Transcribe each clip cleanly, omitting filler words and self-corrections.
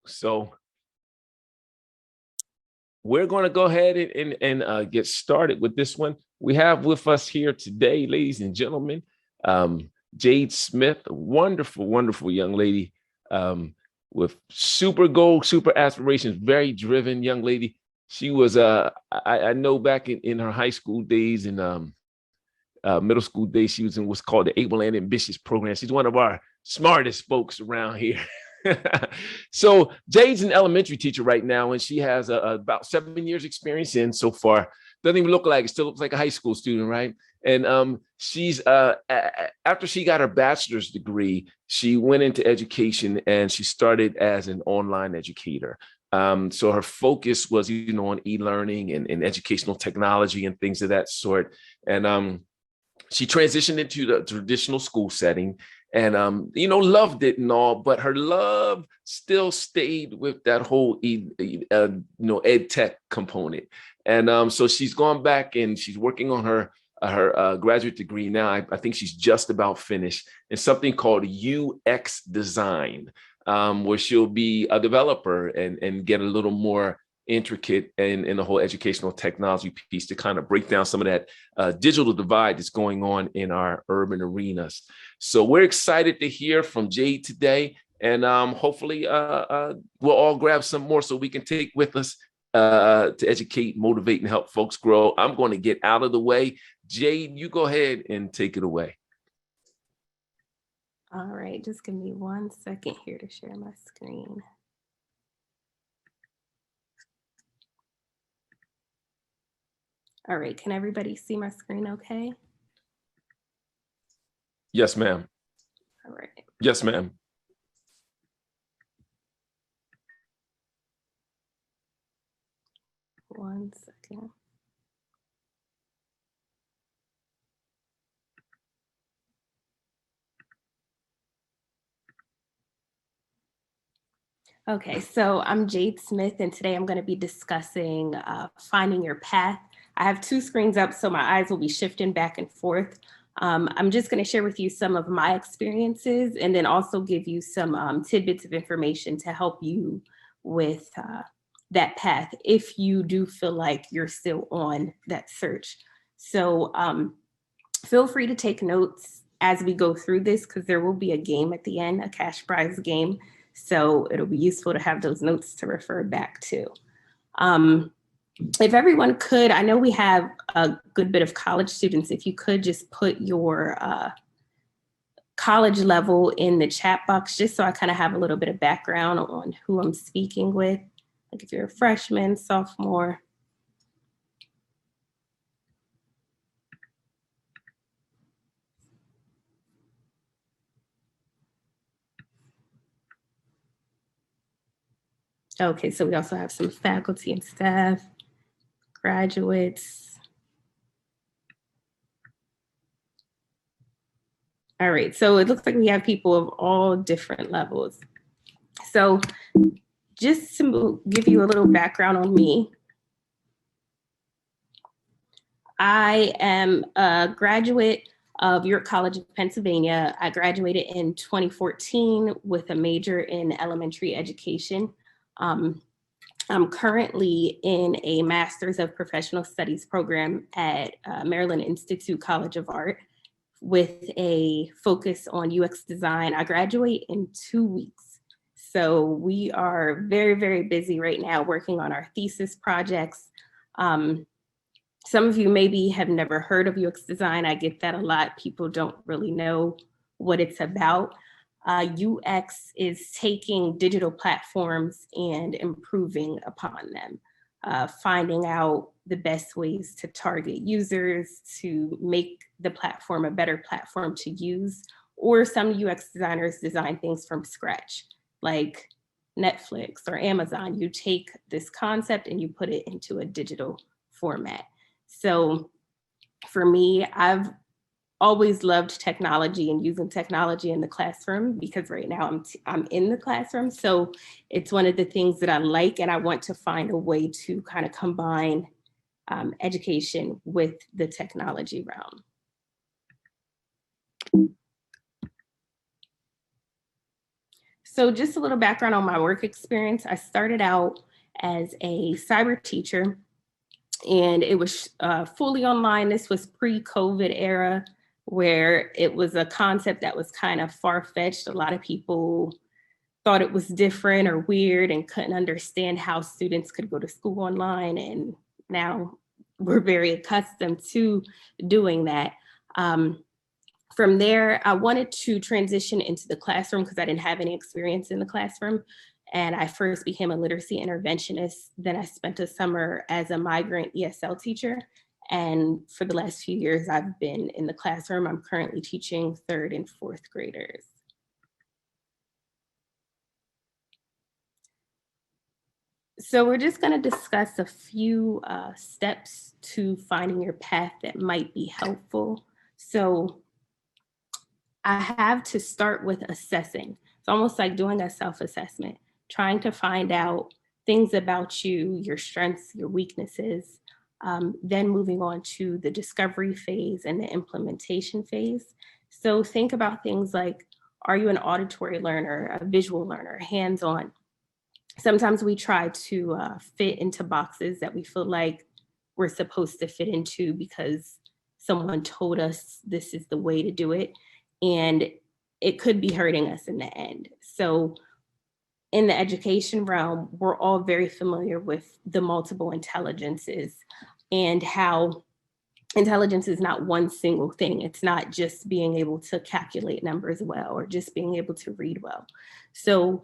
So we're going to go ahead and get started with this one. We have with us here today, ladies and gentlemen, Jade Smith, a wonderful, wonderful young lady with super goals, super aspirations, very driven young lady. She was, I know back in her high school days and middle school days, she was in what's called the Able and Ambitious program. She's one of our smartest folks around here. So Jade's an elementary teacher right now, and she has about 7 years experience in so far. Doesn't even look like it, still looks like a high school student, right? And she's after she got her bachelor's degree, she went into education and she started as an online educator. So her focus was, on e-learning and educational technology and things of that sort. And she transitioned into the traditional school setting and, loved it and all, but her love still stayed with that whole, ed tech component. And so she's gone back and she's working on her graduate degree now. I think she's just about finished in something called UX design, where she'll be a developer and get a little more intricate in the whole educational technology piece to kind of break down some of that digital divide that's going on in our urban arenas. So we're excited to hear from Jade today, and hopefully we'll all grab some more so we can take with us to educate, motivate, and help folks grow. I'm going to get out of the way. Jade, you go ahead and take it away. All right, just give me 1 second here to share my screen. All right, can everybody see my screen okay? Yes, ma'am. All right. Yes, ma'am. One second. Okay, so I'm Jade Smith, and today I'm going to be discussing finding your path. I have 2 screens up, so my eyes will be shifting back and forth. I'm just going to share with you some of my experiences and then also give you some tidbits of information to help you with that path if you do feel like you're still on that search. So feel free to take notes as we go through this because there will be a game at the end, a cash prize game. So it'll be useful to have those notes to refer back to. If everyone could, I know we have a good bit of college students. If you could just put your college level in the chat box, just so I kind of have a little bit of background on who I'm speaking with. Like if you're a freshman, sophomore. Okay, so we also have some faculty and staff, graduates. All right, so it looks like we have people of all different levels. So just to give you a little background on me, I am a graduate of York College of Pennsylvania. I graduated in 2014 with a major in elementary education. I'm currently in a Master's of Professional Studies program at Maryland Institute College of Art with a focus on UX design. I graduate in 2 weeks. So we are very, very busy right now working on our thesis projects. Some of you maybe have never heard of UX design. I get that a lot. People don't really know what it's about. UX is taking digital platforms and improving upon them, finding out the best ways to target users, to make the platform a better platform to use, or some UX designers design things from scratch, like Netflix or Amazon. You take this concept and you put it into a digital format. So for me, I've always loved technology and using technology in the classroom because right now I'm in the classroom. So it's one of the things that I like, and I want to find a way to kind of combine education with the technology realm. So just a little background on my work experience. I started out as a cyber teacher, and it was fully online. This was pre-COVID era, where it was a concept that was kind of far-fetched. A lot of people thought it was different or weird and couldn't understand how students could go to school online. And now we're very accustomed to doing that. From there, I wanted to transition into the classroom because I didn't have any experience in the classroom. And I first became a literacy interventionist. Then I spent a summer as a migrant ESL teacher. And for the last few years, I've been in the classroom. I'm currently teaching 3rd and 4th graders. So we're just going to discuss a few steps to finding your path that might be helpful. So I have to start with assessing. It's almost like doing a self-assessment, trying to find out things about you, your strengths, your weaknesses, then moving on to the discovery phase and the implementation phase. So think about things like, are you an auditory learner, a visual learner, hands-on? Sometimes we try to fit into boxes that we feel like we're supposed to fit into because someone told us this is the way to do it. And it could be hurting us in the end. So in the education realm, we're all very familiar with the multiple intelligences and how intelligence is not one single thing. It's not just being able to calculate numbers well or just being able to read well. So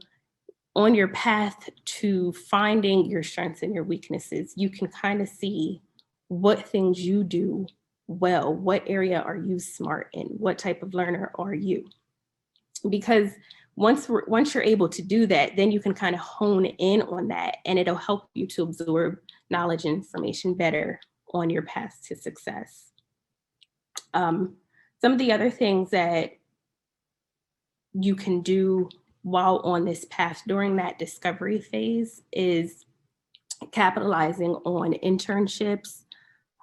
on your path to finding your strengths and your weaknesses, you can kind of see what things you do well, what area are you smart in, what type of learner are you? Because once you're able to do that, then you can kind of hone in on that, and it'll help you to absorb knowledge and information better on your path to success. Some of the other things that you can do while on this path during that discovery phase is capitalizing on internships,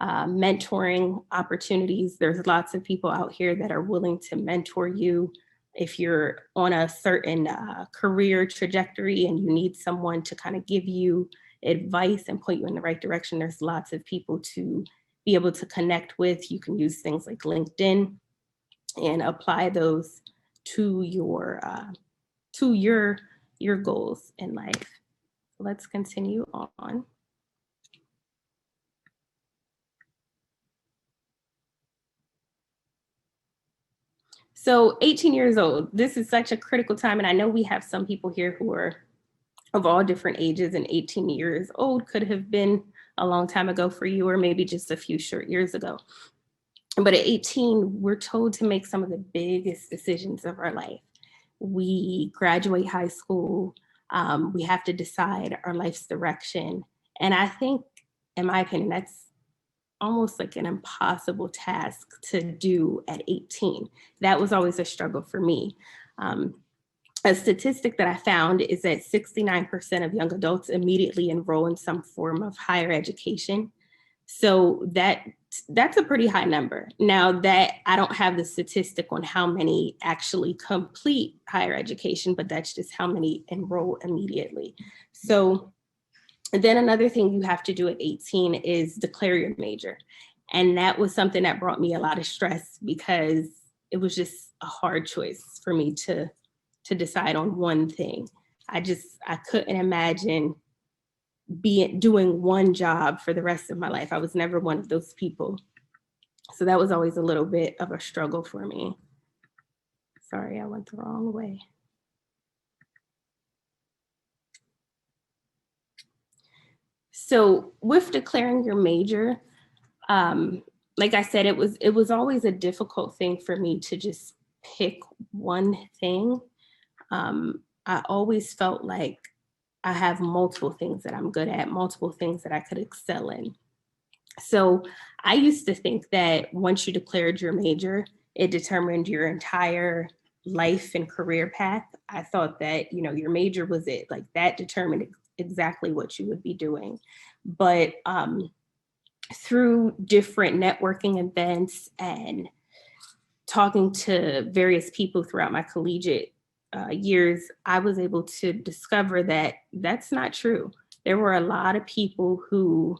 mentoring opportunities. There's lots of people out here that are willing to mentor you. If you're on a certain career trajectory and you need someone to kind of give you advice and point you in the right direction, there's lots of people to be able to connect with. You can use things like LinkedIn and apply those to your goals in life. Let's continue on. So 18 years old, this is such a critical time. And I know we have some people here who are of all different ages, and 18 years old could have been a long time ago for you, or maybe just a few short years ago. But at 18, we're told to make some of the biggest decisions of our life. We graduate high school, we have to decide our life's direction. And I think, in my opinion, that's almost like an impossible task to do at 18. That was always a struggle for me. A statistic that I found is that 69% of young adults immediately enroll in some form of higher education. So that's a pretty high number. Now that I don't have the statistic on how many actually complete higher education, but that's just how many enroll immediately. So then another thing you have to do at 18 is declare your major. And that was something that brought me a lot of stress because it was just a hard choice for me to decide on one thing. I couldn't imagine doing one job for the rest of my life. I was never one of those people. So that was always a little bit of a struggle for me. Sorry, I went the wrong way. So with declaring your major, like I said, it was always a difficult thing for me to just pick one thing. I always felt like I have multiple things that I'm good at, multiple things that I could excel in. So I used to think that once you declared your major, it determined your entire life and career path. I thought that, your major was it, like that determined exactly what you would be doing. But through different networking events and talking to various people throughout my collegiate years, I was able to discover that that's not true. There were a lot of people who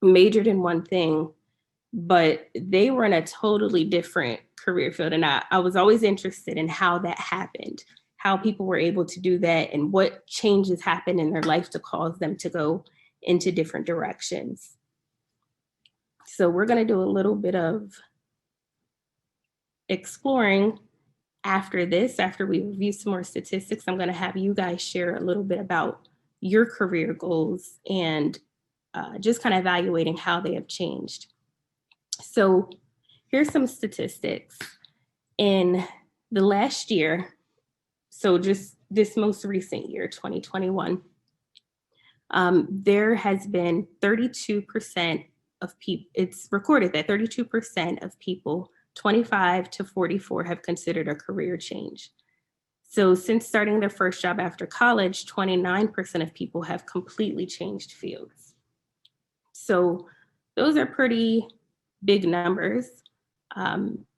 majored in one thing, but they were in a totally different career field. And I was always interested in how that happened, how people were able to do that, and what changes happened in their life to cause them to go into different directions. So we're going to do a little bit of exploring after this. After we review some more statistics, I'm going to have you guys share a little bit about your career goals and just kind of evaluating how they have changed. So here's some statistics. In the last year, so just this most recent year, 2021, there has been 32% of people, it's recorded that 32% of people 25 to 44 have considered a career change. So since starting their first job after college, 29% of people have completely changed fields. So those are pretty big numbers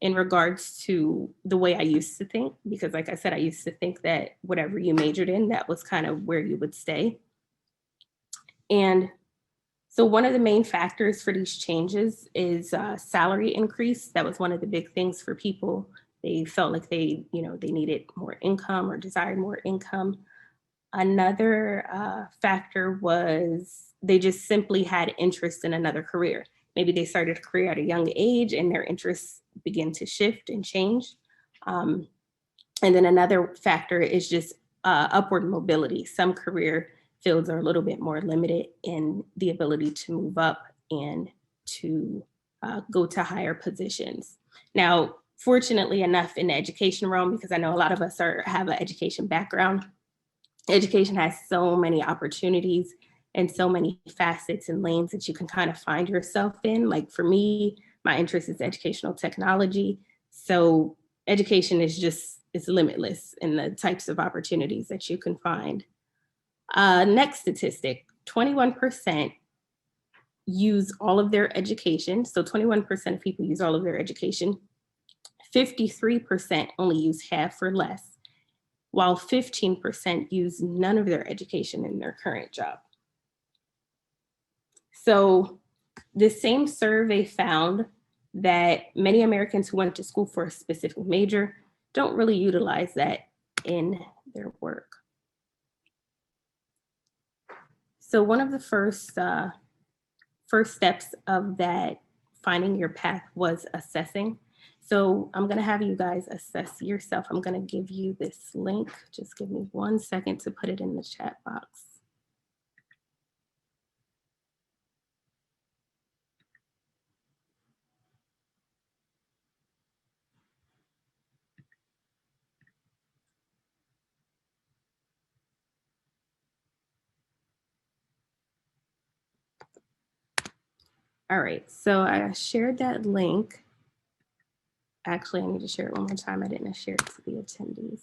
in regards to the way I used to think, because like I said, I used to think that whatever you majored in, that was kind of where you would stay. And so one of the main factors for these changes is salary increase. That was one of the big things for people. They felt like they needed more income or desired more income. Another factor was they just simply had interest in another career. Maybe they started a career at a young age and their interests begin to shift and change. And then another factor is just upward mobility. Some career fields are a little bit more limited in the ability to move up and to go to higher positions. Now, fortunately enough in the education realm, because I know a lot of us have an education background, education has so many opportunities and so many facets and lanes that you can kind of find yourself in. Like for me, my interest is educational technology. So education is it's limitless in the types of opportunities that you can find. Next statistic, 21% use all of their education. So 21% of people use all of their education. 53% only use half or less, while 15% use none of their education in their current job. So the same survey found that many Americans who went to school for a specific major don't really utilize that in their work. So one of the first steps of that finding your path was assessing. So I'm gonna have you guys assess yourself. I'm gonna give you this link. Just give me 1 second to put it in the chat box. All right, so I shared that link. Actually, I need to share it one more time. I didn't share it to the attendees.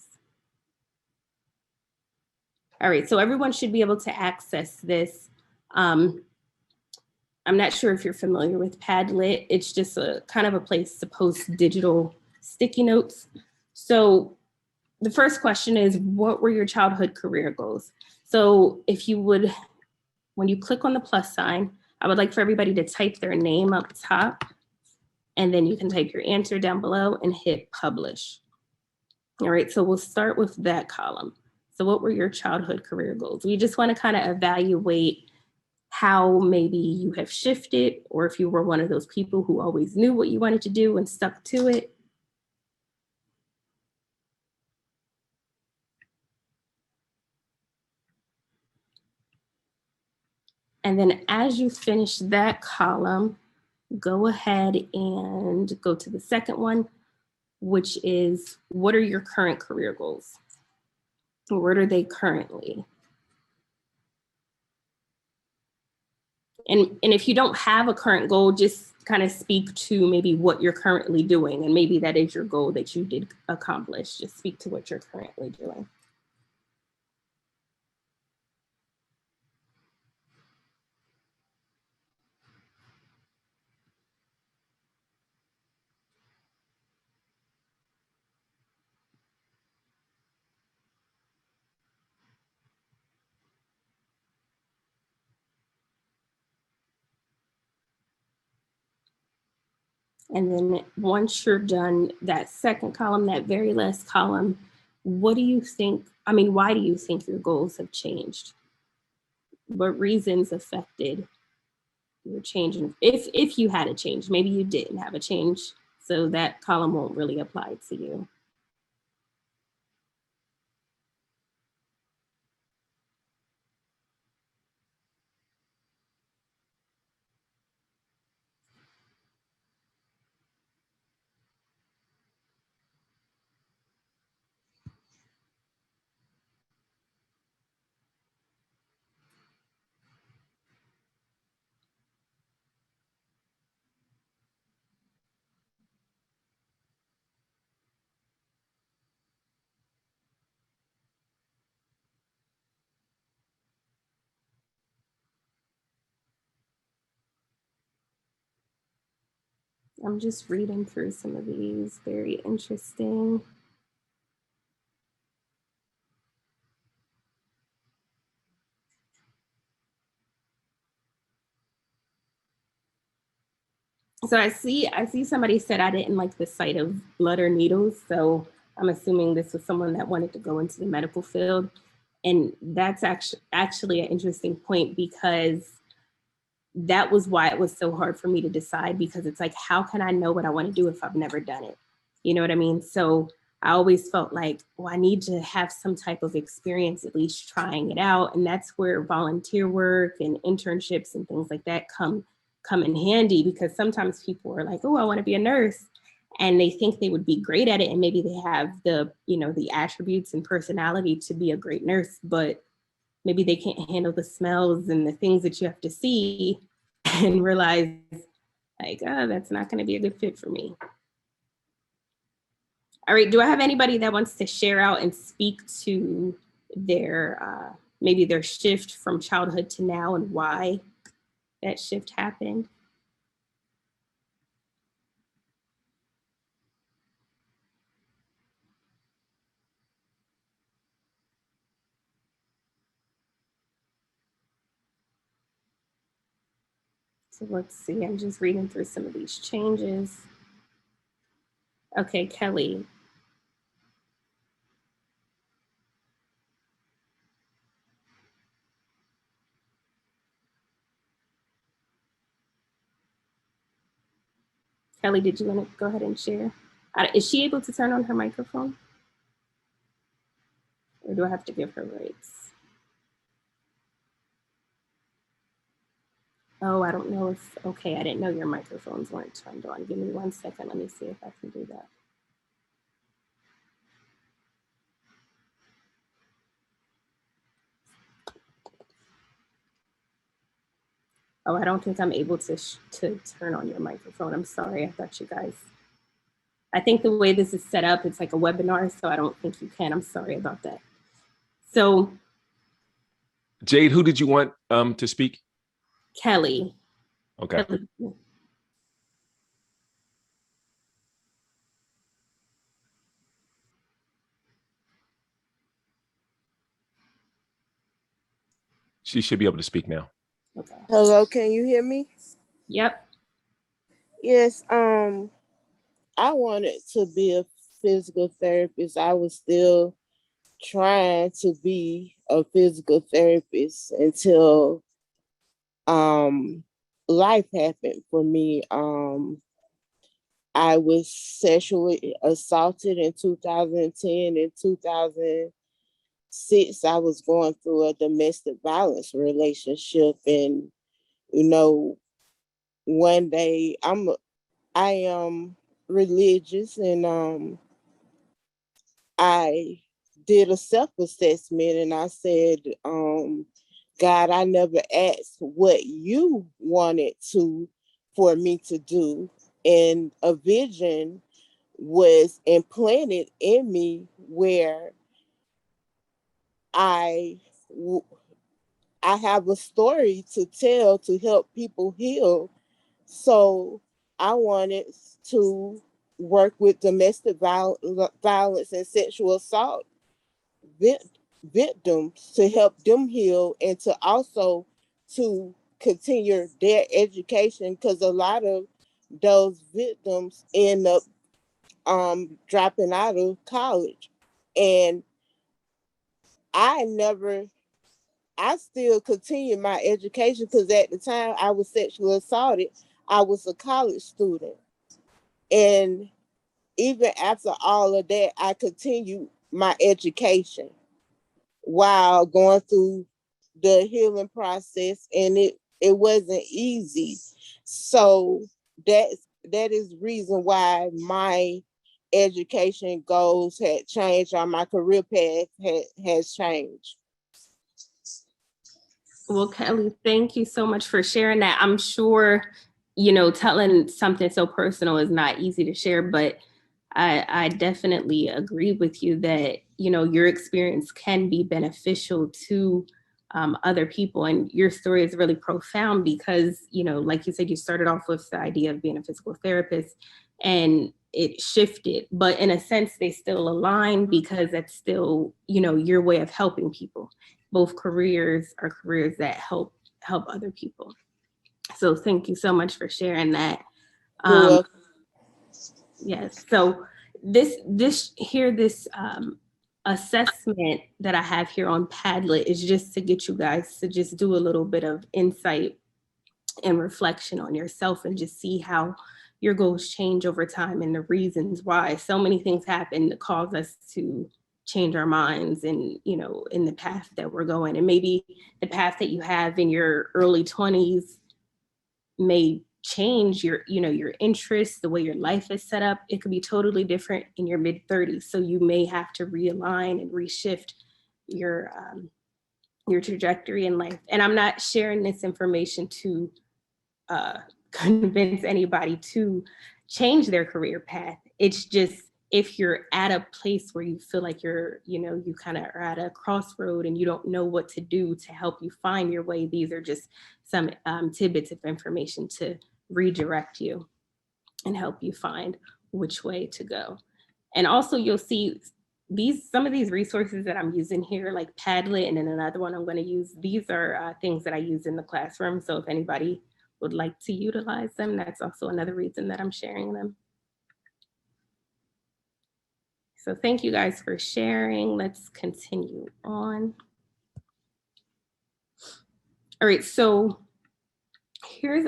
All right, so everyone should be able to access this. I'm not sure if you're familiar with Padlet. It's just a kind of a place to post digital sticky notes. So the first question is, what were your childhood career goals? So if you would, when you click on the plus sign, I would like for everybody to type their name up top, and then you can type your answer down below and hit publish. All right, so we'll start with that column. So what were your childhood career goals? We just want to kind of evaluate how maybe you have shifted, or if you were one of those people who always knew what you wanted to do and stuck to it. And then as you finish that column, go ahead and go to the second one, which is, what are your current career goals? What are they currently? And if you don't have a current goal, just kind of speak to maybe what you're currently doing. And maybe that is your goal that you did accomplish. Just speak to what you're currently doing. And then once you're done that second column, that very last column, what do you think, why do you think your goals have changed? What reasons affected your change? If you had a change, maybe you didn't have a change, so that column won't really apply to you. I'm just reading through some of these, very interesting. So I see somebody said I didn't like the sight of blood or needles. So I'm assuming this was someone that wanted to go into the medical field. And that's actually an interesting point, because that was why it was so hard for me to decide, because it's like, how can I know what I want to do if I've never done it? You know what I mean? So I always felt like, well, I need to have some type of experience, at least trying it out. And that's where volunteer work and internships and things like that come in handy, because sometimes people are like, oh, I want to be a nurse. And they think they would be great at it. And maybe they have the, the attributes and personality to be a great nurse, but maybe they can't handle the smells and the things that you have to see and realize like, oh, that's not going to be a good fit for me. All right, do I have anybody that wants to share out and speak to their, maybe their shift from childhood to now and why that shift happened? So let's see, I'm just reading through some of these changes. Okay, Kelly. Kelly, did you want to go ahead and share? Is she able to turn on her microphone? Or do I have to give her rights? Oh, I don't know if, okay, I didn't know your microphones weren't turned on. Give me 1 second. Let me see if I can do that. Oh, I don't think I'm able to turn on your microphone. I'm sorry. I thought you guys, I think the way this is set up, it's like a webinar, so I don't think you can. I'm sorry about that. So, Jade, who did you want to speak? Kelly. Okay. Kelly. She should be able to speak now. Okay. Hello, can you hear me? Yep. Yes, I wanted to be a physical therapist. I was still trying to be a physical therapist until life happened for me. I was sexually assaulted in 2010. In 2006, I was going through a domestic violence relationship, and one day I am religious, and I did a self-assessment, and I said, God, I never asked what you wanted for me to do. And a vision was implanted in me where I have a story to tell to help people heal. So I wanted to work with domestic violence and sexual assault victims to help them heal, and to also to continue their education, because a lot of those victims end up dropping out of college. And I still continued my education because at the time I was sexually assaulted, I was a college student. And even after all of that, I continued my education while going through the healing process, and it wasn't easy. So that is reason why my education goals had changed, or my career path has changed. Well, Kelly, thank you so much for sharing that. I'm sure, telling something so personal is not easy to share, but I definitely agree with you that, your experience can be beneficial to other people. And your story is really profound because, like you said, you started off with the idea of being a physical therapist and it shifted, but in a sense, they still align because that's still, your way of helping people. Both careers are careers that help other people. So thank you so much for sharing that. Yes. So this assessment that I have here on Padlet is just to get you guys to just do a little bit of insight and reflection on yourself and just see how your goals change over time and the reasons why so many things happen that cause us to change our minds and, in the path that we're going. And maybe the path that you have in your early 20s may change your interests, the way your life is set up. It could be totally different in your mid 30s. So you may have to realign and reshift your trajectory in life. And I'm not sharing this information to convince anybody to change their career path. It's just, if you're at a place where you feel like you kind of are at a crossroad and you don't know what to do to help you find your way, these are just some tidbits of information to redirect you and help you find which way to go. And also you'll see some of these resources that I'm using here, like Padlet, and then another one I'm going to use. These are things that I use in the classroom. So if anybody would like to utilize them, that's also another reason that I'm sharing them. So thank you guys for sharing. Let's continue on. All right, so here's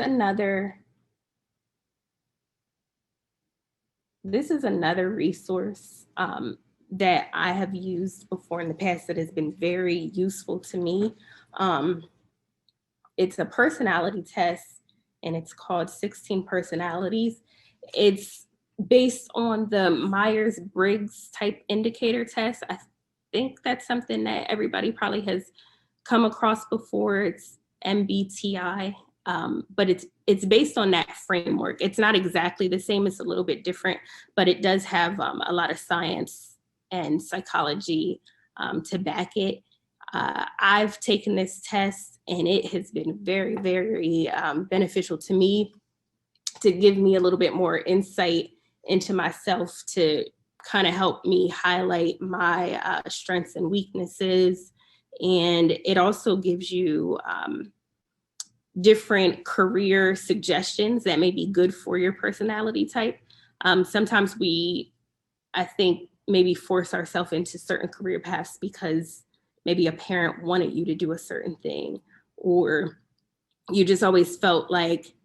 this is another resource that I have used before in the past that has been very useful to me. It's a personality test and it's called 16 Personalities. It's based on the Myers-Briggs type indicator test. I think that's something that everybody probably has come across before. It's MBTI, but it's based on that framework. It's not exactly the same, it's a little bit different, but it does have a lot of science and psychology to back it. I've taken this test and it has been very, very beneficial to me to give me a little bit more insight into myself, to kind of help me highlight my strengths and weaknesses. And it also gives you different career suggestions that may be good for your personality type. Sometimes I think, maybe force ourselves into certain career paths because maybe a parent wanted you to do a certain thing, or you just always felt like,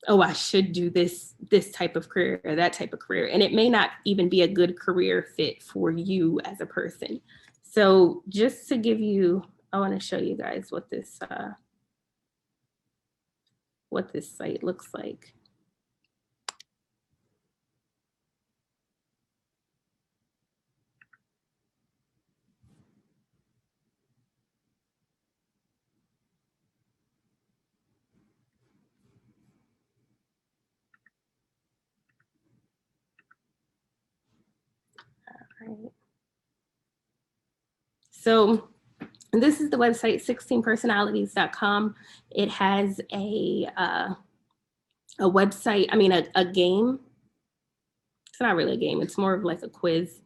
oh, I should do this type of career or that type of career. And it may not even be a good career fit for you as a person. So just to give you, I want to show you guys what this site looks like. All right. So this is the website, 16personalities.com. It has a website, a game. It's not really a game, it's more of like a quiz.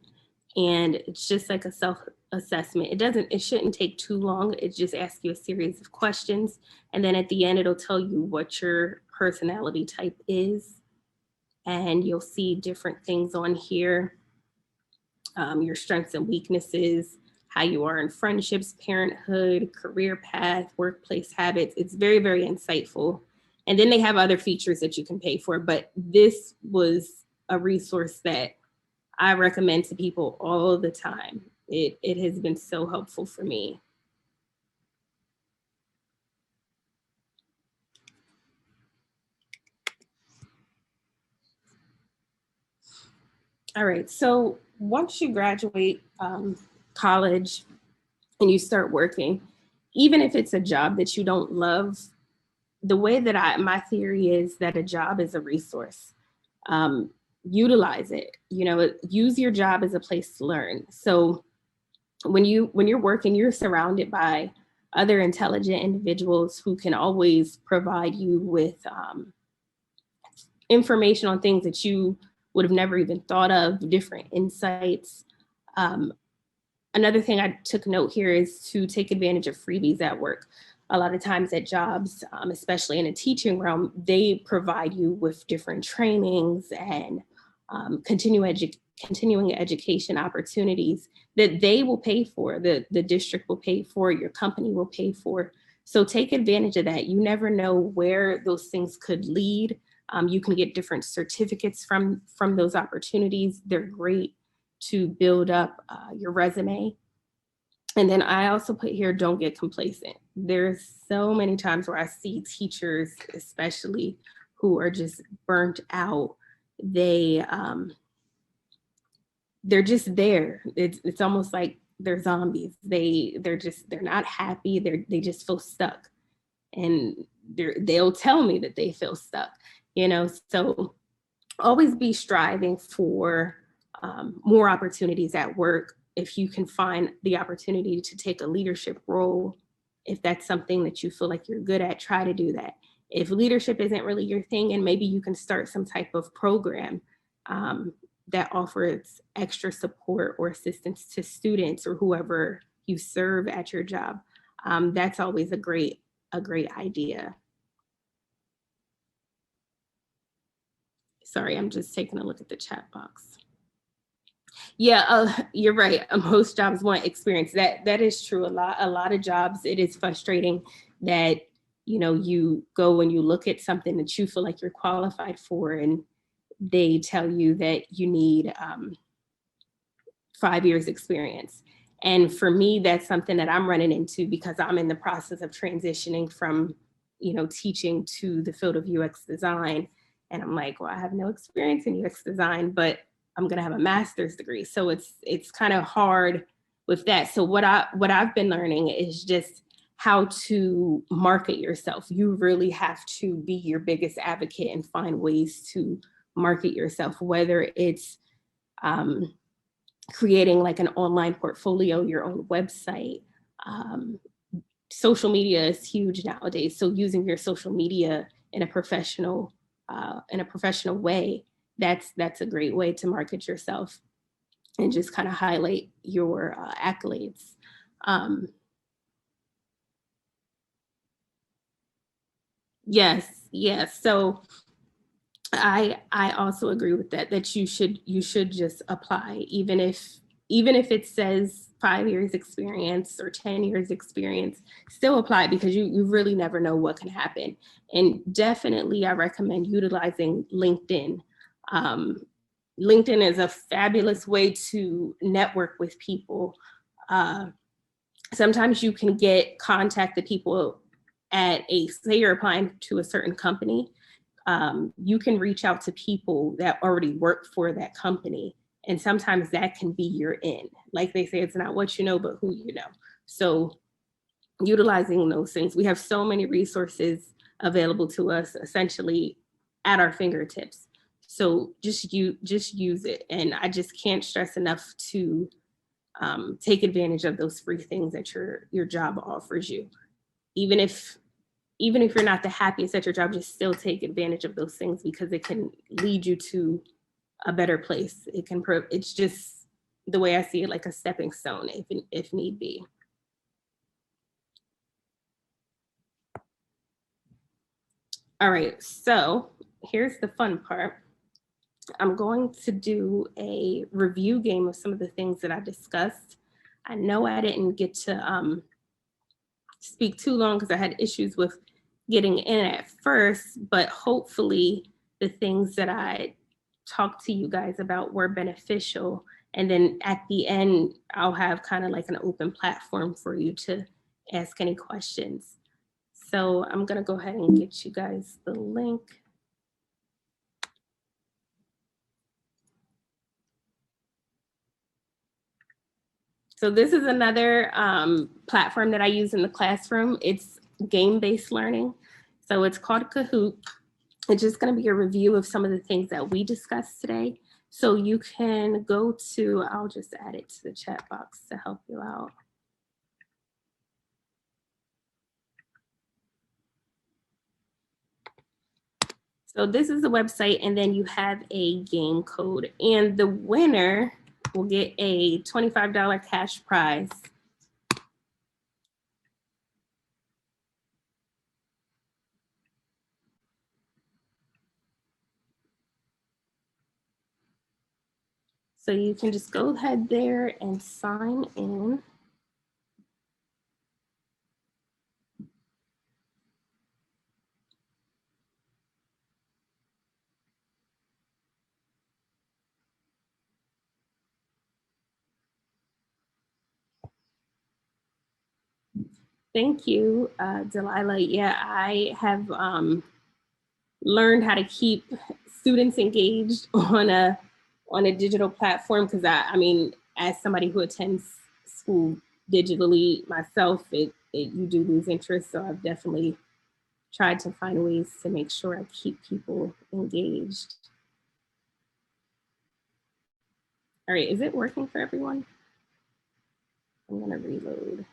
And it's just like a self-assessment. It shouldn't take too long. It just asks you a series of questions. And then at the end, it'll tell you what your personality type is. and you'll see different things on here, your strengths and weaknesses, how you are in friendships, parenthood, career path, workplace habits. It's very, very insightful. And then they have other features that you can pay for, but this was a resource that I recommend to people all the time. It has been so helpful for me. All right, so once you graduate college and you start working, even if it's a job that you don't love, the way that my theory is that a job is a resource. Utilize it, use your job as a place to learn. So when you're working, you're surrounded by other intelligent individuals who can always provide you with information on things that you would have never even thought of, different insights. Another thing I took note here is to take advantage of freebies at work. A lot of times at jobs, especially in a teaching realm, they provide you with different trainings and continuing education opportunities that they will pay for, the district will pay for, your company will pay for. So take advantage of that. You never know where those things could lead. You can get different certificates from those opportunities. They're great to build up your resume. And then I also put here, don't get complacent. There's so many times where I see teachers, especially, who are just burnt out. They're just there. It's almost like they're zombies. They're not happy. They just feel stuck. And they'll tell me that they feel stuck, so always be striving for more opportunities at work. If you can find the opportunity to take a leadership role, if that's something that you feel like you're good at, try to do that. If leadership isn't really your thing, and maybe you can start some type of program that offers extra support or assistance to students or whoever you serve at your job. That's always a great idea. Sorry, I'm just taking a look at the chat box. Yeah, you're right. Most jobs want experience. That is true. A lot of jobs, it is frustrating that, you go and you look at something that you feel like you're qualified for, and they tell you that you need 5 years experience. And for me, that's something that I'm running into because I'm in the process of transitioning from, teaching to the field of UX design. And I'm like, well, I have no experience in UX design, but I'm going to have a master's degree. So it's kind of hard with that. So what I've been learning is just how to market yourself. You really have to be your biggest advocate and find ways to market yourself, whether it's creating like an online portfolio, your own website. Social media is huge nowadays. So using your social media in a professional way, that's a great way to market yourself and just kind of highlight your accolades. Yes. So I also agree with that you should just apply, even if it says 5 years experience or 10 years experience, still apply, because you really never know what can happen. And definitely I recommend utilizing LinkedIn. LinkedIn is a fabulous way to network with people. Sometimes you can contact the people say you're applying to a certain company. You can reach out to people that already work for that company. And sometimes that can be your in. Like they say, it's not what you know, but who you know. So utilizing those things. We have so many resources available to us essentially at our fingertips. So just use it. And I just can't stress enough to take advantage of those free things that your job offers you. Even if you're not the happiest at your job, just still take advantage of those things, because it can lead you to a better place. It's just the way I see it, like a stepping stone if need be. All right, so here's the fun part. I'm going to do a review game of some of the things that I discussed. I know I didn't get to speak too long because I had issues with getting in at first, but hopefully the things that I talked to you guys about were beneficial. And then at the end, I'll have kind of like an open platform for you to ask any questions. So I'm gonna go ahead and get you guys the link. So this is another platform that I use in the classroom. It's game-based learning. So it's called Kahoot. It's just going to be a review of some of the things that we discussed today. So you can go to, I'll just add it to the chat box to help you out. So this is the website, and then you have a game code, and the winner will get a $25 cash prize. So you can just go ahead there and sign in. Thank you, Delilah. Yeah, I have learned how to keep students engaged on a digital platform because I mean, as somebody who attends school digitally myself, you do lose interest. So I've definitely tried to find ways to make sure I keep people engaged. All right, is it working for everyone? I'm gonna reload.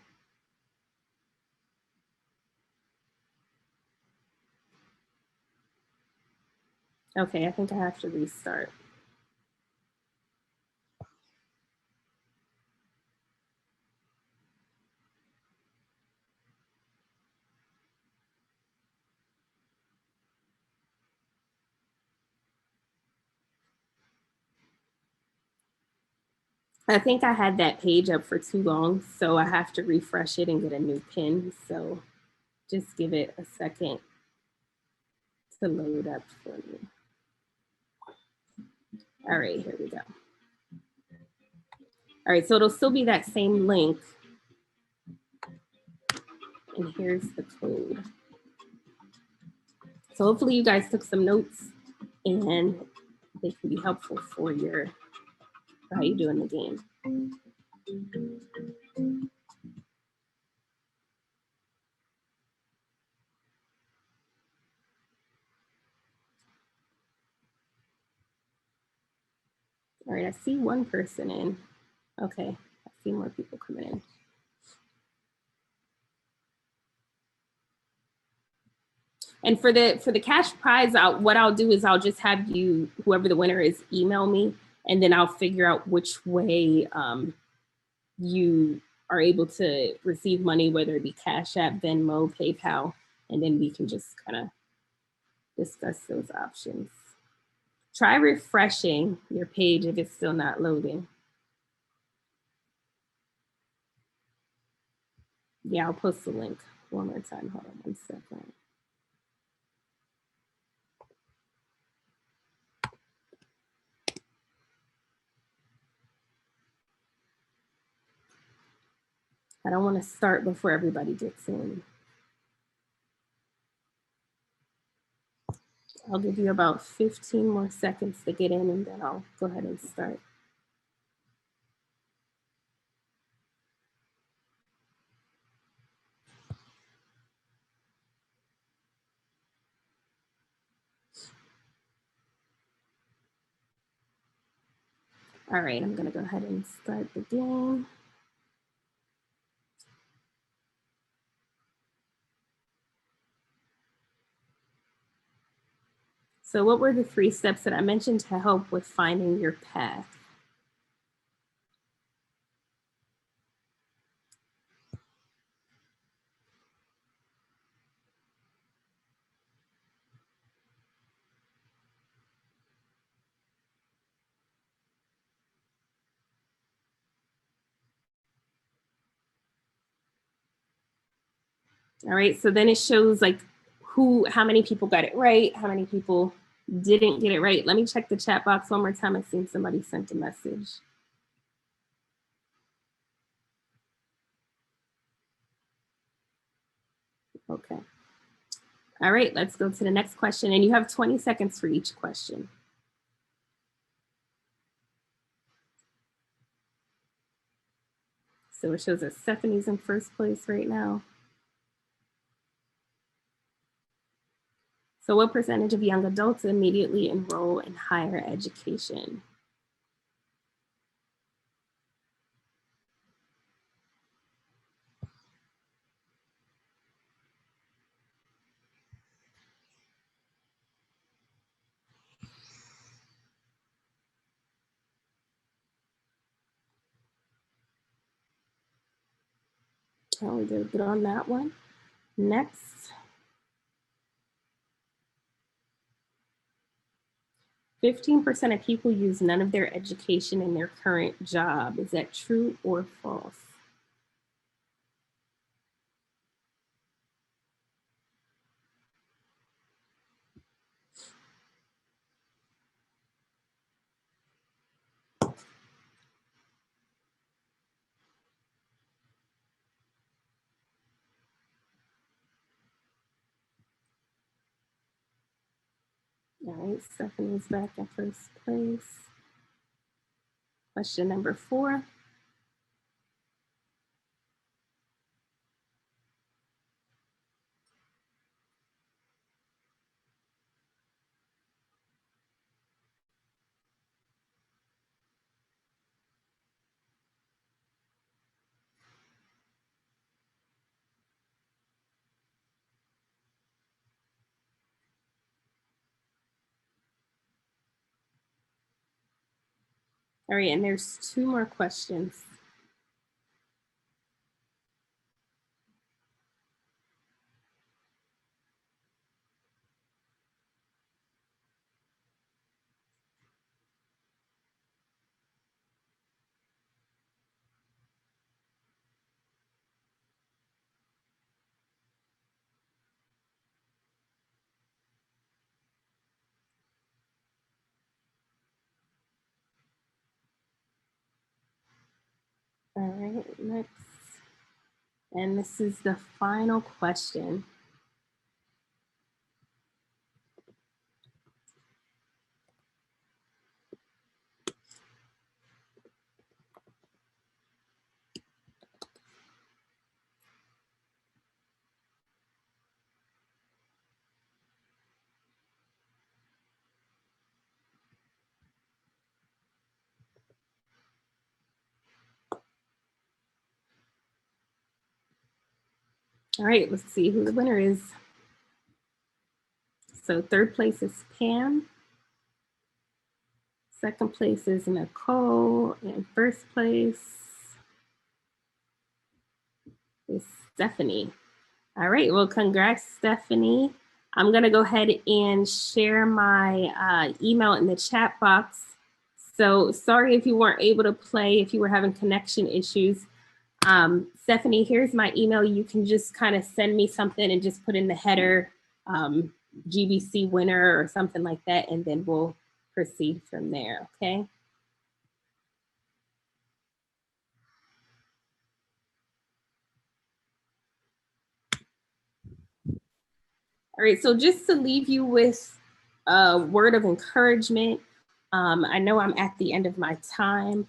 Okay, I think I have to restart. I think I had that page up for too long, so I have to refresh it and get a new pin. So just give it a second to load up for me. All right, here we go. All right, so it'll still be that same link. And here's the code. So hopefully you guys took some notes and they can be helpful for how you do in the game. All right, I see one person in. Okay, I see more people coming in. And for the cash prize, what I'll do is I'll just have you, whoever the winner is, email me, and then I'll figure out which way you are able to receive money, whether it be Cash App, Venmo, PayPal, and then we can just kind of discuss those options. Try refreshing your page if it's still not loading. Yeah, I'll post the link one more time. Hold on 1 second. I don't want to start before everybody gets in. I'll give you about 15 more seconds to get in, and then I'll go ahead and start. All right, I'm gonna go ahead and start the game. So what were the 3 steps that I mentioned to help with finding your path? All right, so then it shows like how many people got it right, how many people didn't get it right. Let me check the chat box one more time. I seen somebody sent a message. Okay. All right, let's go to the next question. And you have 20 seconds for each question. So it shows that Stephanie's in first place right now. So what percentage of young adults immediately enroll in higher education? Oh, we did good on that one. Next. 15% of people use none of their education in their current job. Is that true or false? All right, Stephanie's back in first place. Question number 4. All right, and there's 2 more questions. All right, next. And this is the final question. All right, let's see who the winner is. So 3rd place is Pam. 2nd place is Nicole. And 1st place is Stephanie. All right, well, congrats, Stephanie. I'm gonna go ahead and share my email in the chat box. So sorry if you weren't able to play, if you were having connection issues. Stephanie, here's my email. You can just kind of send me something and just put in the header, GBC winner or something like that, and then we'll proceed from there, okay? All right, so just to leave you with a word of encouragement, I know I'm at the end of my time.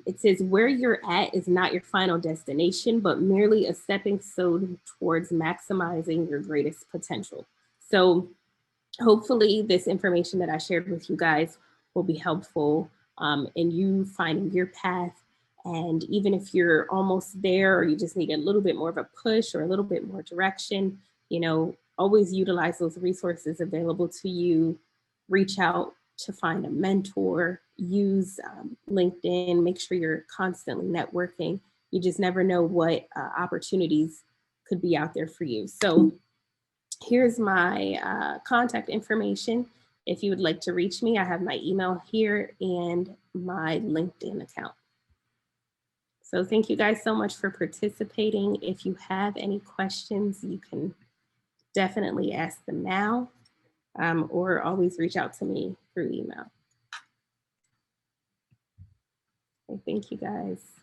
It says, where you're at is not your final destination, but merely a stepping stone towards maximizing your greatest potential. So hopefully this information that I shared with you guys will be helpful in you finding your path. And even if you're almost there or you just need a little bit more of a push or a little bit more direction, you know, always utilize those resources available to you. Reach out to find a mentor, use LinkedIn, make sure you're constantly networking. You just never know what opportunities could be out there for you. So here's my contact information. If you would like to reach me, I have my email here and my LinkedIn account. So thank you guys so much for participating. If you have any questions, you can definitely ask them now, or always reach out to me through email. Okay, thank you guys.